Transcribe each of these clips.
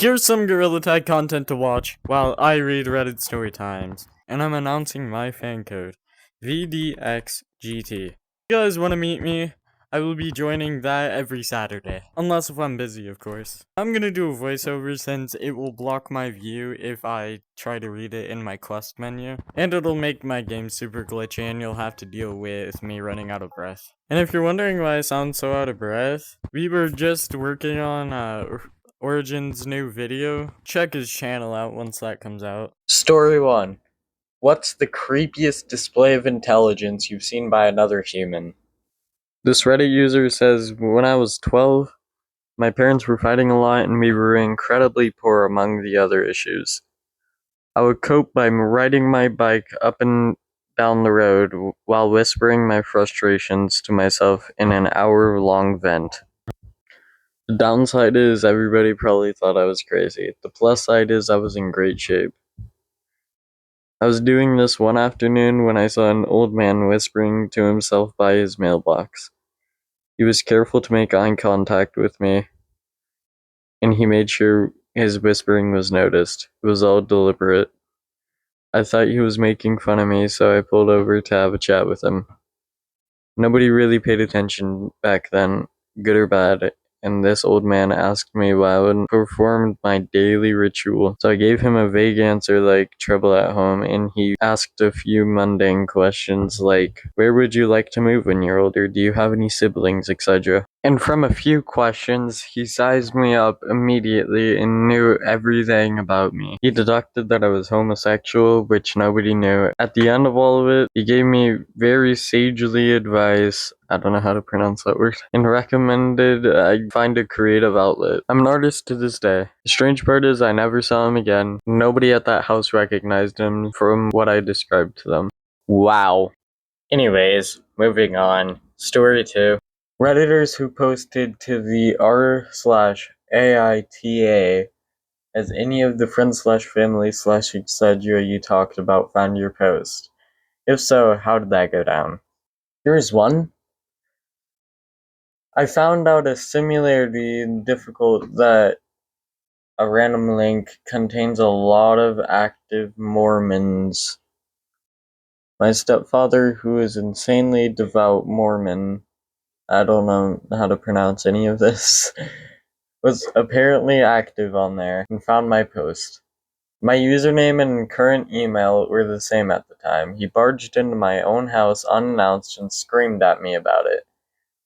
Here's some Gorilla Tag content to watch while I read Reddit story times, and I'm announcing my fan code, VDXGT. If you guys want to meet me, I will be joining that every Saturday, unless if I'm busy, of course. I'm gonna do a voiceover since it will block my view if I try to read it in my quest menu, and it'll make my game super glitchy and you'll have to deal with me running out of breath. And if you're wondering why I sound so out of breath, we were just working on Origin's new video. Check his channel out once that comes out. Story 1. What's the creepiest display of intelligence you've seen by another human? This Reddit user says, when I was 12, my parents were fighting a lot and we were incredibly poor among the other issues. I would cope by riding my bike up and down the road while whispering my frustrations to myself in an hour-long vent. The downside is everybody probably thought I was crazy. The plus side is I was in great shape. I was doing this one afternoon when I saw an old man whispering to himself by his mailbox. He was careful to make eye contact with me, and he made sure his whispering was noticed. It was all deliberate. I thought he was making fun of me, so I pulled over to have a chat with him. Nobody really paid attention back then, good or bad, and this old man asked me why I wouldn't perform my daily ritual. So I gave him a vague answer like trouble at home, and he asked a few mundane questions like, where would you like to move when you're older? Do you have any siblings, etc. And from a few questions, he sized me up immediately and knew everything about me. He deducted that I was homosexual, which nobody knew. At the end of all of it, he gave me very sagely advice, I don't know how to pronounce that word, and recommended I find a creative outlet. I'm an artist to this day. The strange part is I never saw him again. Nobody at that house recognized him from what I described to them. Wow. Anyways, moving on. Story 2. Redditors who posted to the r/AITA as any of the friends/family/etc. you talked about found your post. If so, how did that go down? Here's one. I found out a similarity difficult that a random link contains a lot of active Mormons. My stepfather, who is insanely devout Mormon, I don't know how to pronounce any of this, was apparently active on there and found my post. My username and current email were the same at the time. He barged into my own house unannounced and screamed at me about it.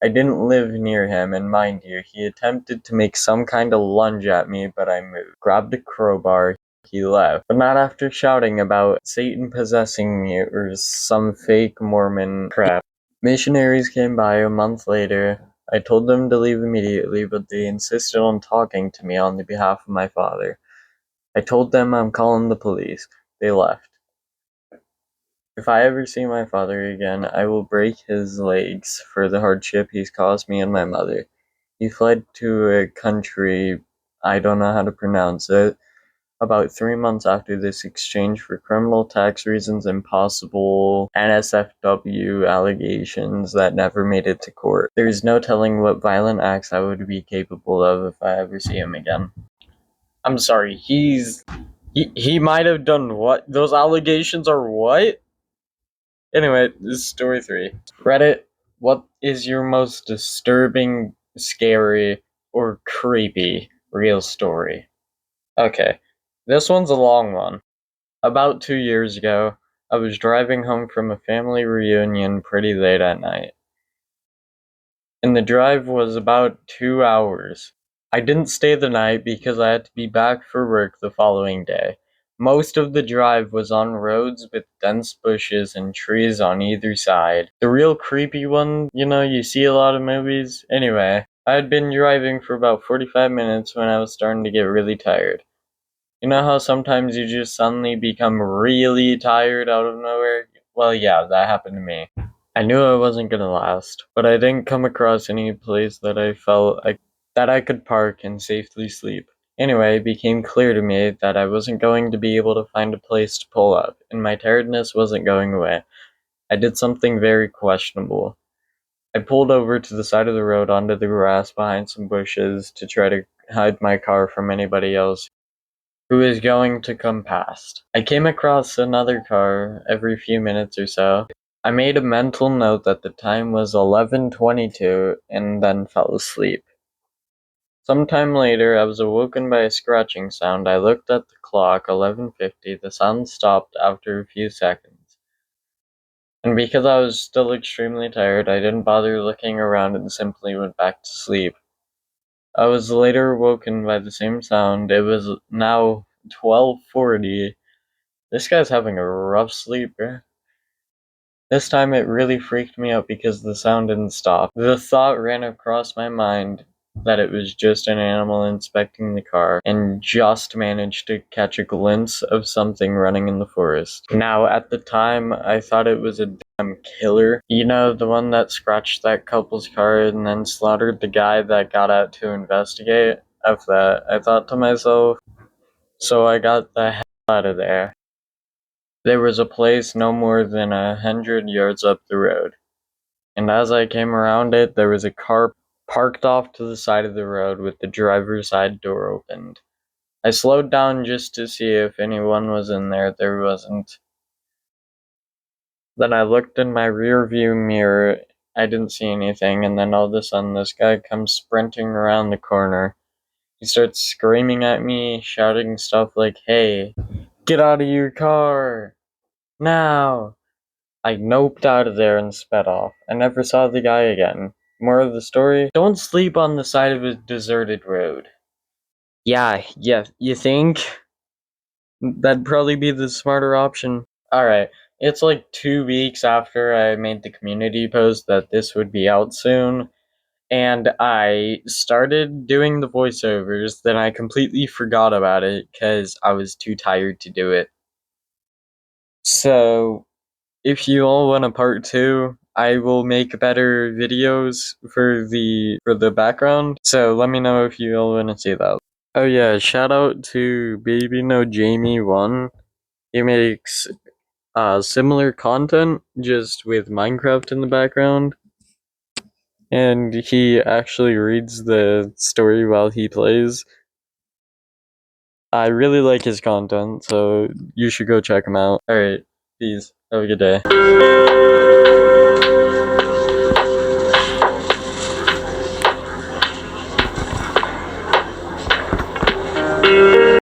I didn't live near him, and mind you, he attempted to make some kind of lunge at me, but I moved. Grabbed a crowbar, he left, but not after shouting about Satan possessing me or some fake Mormon crap. Missionaries came by a month later. I told them to leave immediately, but they insisted on talking to me on the behalf of my father. I told them I'm calling the police. They left. If I ever see my father again, I will break his legs for the hardship he's caused me and my mother. He fled to a country, I don't know how to pronounce it, about 3 months after this exchange for criminal tax reasons and possible NSFW allegations that never made it to court. There is no telling what violent acts I would be capable of if I ever see him again. I'm sorry, he might have done what? Those allegations are what? Anyway, this is story 3. Reddit, what is your most disturbing, scary, or creepy real story? Okay, this one's a long one. About 2 years ago, I was driving home from a family reunion pretty late at night. And the drive was about 2 hours. I didn't stay the night because I had to be back for work the following day. Most of the drive was on roads with dense bushes and trees on either side. The real creepy one, you see a lot of movies. Anyway, I had been driving for about 45 minutes when I was starting to get really tired. You know how sometimes you just suddenly become really tired out of nowhere? Well, yeah, that happened to me. I knew I wasn't gonna last, but I didn't come across any place that I felt that I could park and safely sleep. Anyway, it became clear to me that I wasn't going to be able to find a place to pull up, and my tiredness wasn't going away. I did something very questionable. I pulled over to the side of the road onto the grass behind some bushes to try to hide my car from anybody else who is going to come past. I came across another car every few minutes or so. I made a mental note that the time was 11:22 and then fell asleep. Sometime later, I was awoken by a scratching sound. I looked at the clock, 11:50. The sound stopped after a few seconds. And because I was still extremely tired, I didn't bother looking around and simply went back to sleep. I was later awoken by the same sound. It was now 12:40. This guy's having a rough sleep, bro. This time it really freaked me out because the sound didn't stop. The thought ran across my mind that it was just an animal inspecting the car and just managed to catch a glimpse of something running in the forest. Now, at the time, I thought it was a damn killer. You know, the one that scratched that couple's car and then slaughtered the guy that got out to investigate? Of that, I thought to myself. So I got the hell out of there. There was a place no more than 100 yards up the road, and as I came around it, there was a car parked off to the side of the road with the driver's side door opened. I slowed down just to see if anyone was in there. There wasn't. Then I looked in my rear view mirror. I didn't see anything, and then all of a sudden this guy comes sprinting around the corner. He starts screaming at me, shouting stuff like, "Hey, get out of your car! Now!" I noped out of there and sped off. I never saw the guy again. More of the story: don't sleep on the side of a deserted road. Yeah, you think? That'd probably be the smarter option. Alright, it's like 2 weeks after I made the community post that this would be out soon, and I started doing the voiceovers, then I completely forgot about it because I was too tired to do it. So, if you all want a part 2, I will make better videos for the background. So let me know if you all want to see that. Oh yeah, shout out to Baby No Jamie 1. He makes similar content just with Minecraft in the background. And he actually reads the story while he plays. I really like his content, so you should go check him out. Alright, peace. Have a good day.